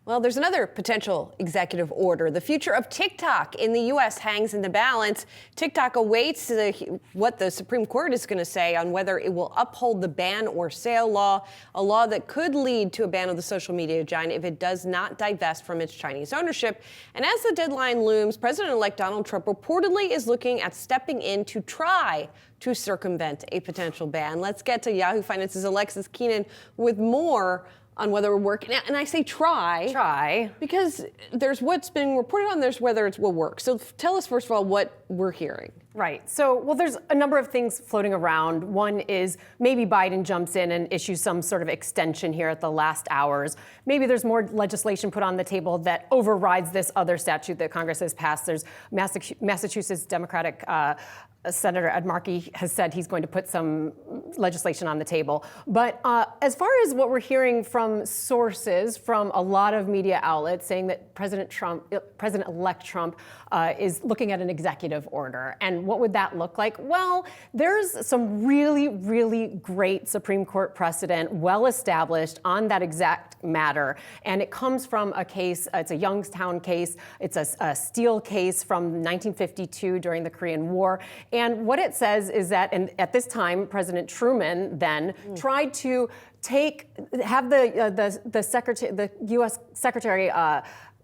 Well, there's another potential executive order. The future of TikTok in the U.S. hangs in the balance. TikTok awaits what the Supreme Court is going to say on whether it will uphold the ban or sale law, a law that could lead to a ban of the social media giant if it does not divest from its Chinese ownership. And as the deadline looms, President-elect Donald Trump reportedly is looking at stepping in to try to circumvent a potential ban. Let's get to Yahoo Finance's Alexis Keenan with more on whether we're working. And I say try. Because there's what's been reported on, there's whether it will work. So tell us, first of all, what we're hearing. Right. So, well, there's a number of things floating around. One is maybe Biden jumps in and issues some sort of extension here at the last hours. Maybe there's more legislation put on the table that overrides this other statute that Congress has passed. There's Massachusetts Democratic Senator Ed Markey has said he's going to put some legislation on the table. But as far as what we're hearing from sources from a lot of media outlets saying that President-elect Trump is looking at an executive order. And what would that look like? Well, there's some really, really great Supreme Court precedent, well established on that exact matter. And it comes from a case, it's a Youngstown case, it's a Steele case from 1952 during the Korean War. And what it says is that, and at this time, President Truman then tried to have the U.S. Secretary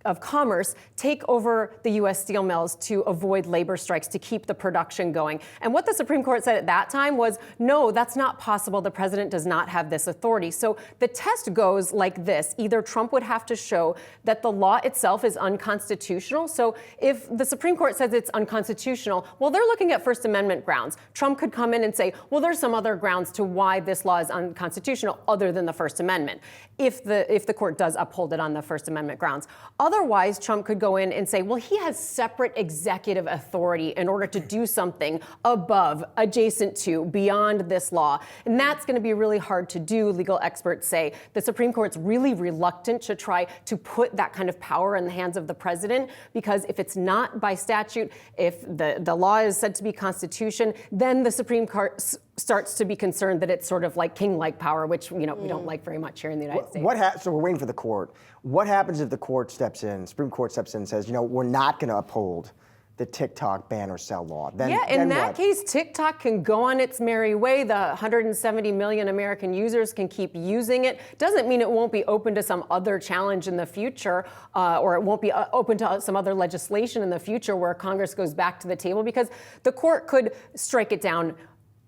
of Commerce take over the U.S. steel mills to avoid labor strikes, to keep the production going. And what the Supreme Court said at that time was, no, that's not possible. The president does not have this authority. So the test goes like this. Either Trump would have to show that the law itself is unconstitutional. So if the Supreme Court says it's unconstitutional, well, they're looking at First Amendment grounds. Trump could come in and say, well, there's some other grounds to why this law is unconstitutional other than the First Amendment, if the court does uphold it on the First Amendment grounds. Otherwise, Trump could go in and say, well, he has separate executive authority in order to do something above, adjacent to, beyond this law. And that's going to be really hard to do, legal experts say. The Supreme Court's really reluctant to try to put that kind of power in the hands of the president, because if it's not by statute, if the law is said to be constitution, then the Supreme Court starts to be concerned that it's sort of like king-like power, which we don't like very much here in the United States. So we're waiting for the court. What happens if the court steps in, Supreme Court steps in and says, we're not going to uphold the TikTok ban or sell law? Then in that case, TikTok can go on its merry way. The 170 million American users can keep using it. Doesn't mean it won't be open to some other challenge in the future, or it won't be open to some other legislation in the future where Congress goes back to the table, because the court could strike it down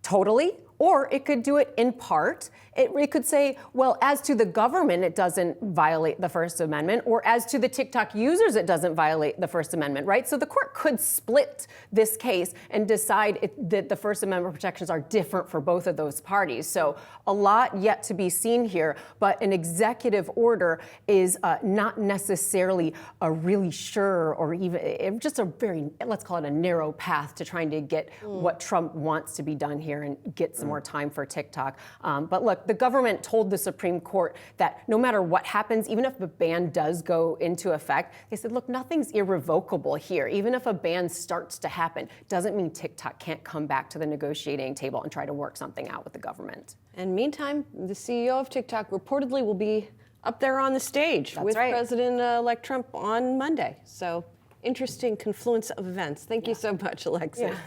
totally, or it could do it in part. It could say, well, as to the government, it doesn't violate the First Amendment, or as to the TikTok users, it doesn't violate the First Amendment, right? So the court could split this case and decide that the First Amendment protections are different for both of those parties. So a lot yet to be seen here, but an executive order is not necessarily a really sure, or even just a very, let's call it a narrow path to trying to get what Trump wants to be done here and get some more time for TikTok. But look, the government told the Supreme Court that no matter what happens, even if the ban does go into effect, they said, look, nothing's irrevocable here. Even if a ban starts to happen, doesn't mean TikTok can't come back to the negotiating table and try to work something out with the government. And meantime, the CEO of TikTok reportedly will be up there on the stage with President-elect Trump on Monday. So interesting confluence of events. Thank you so much, Alexis. Yeah.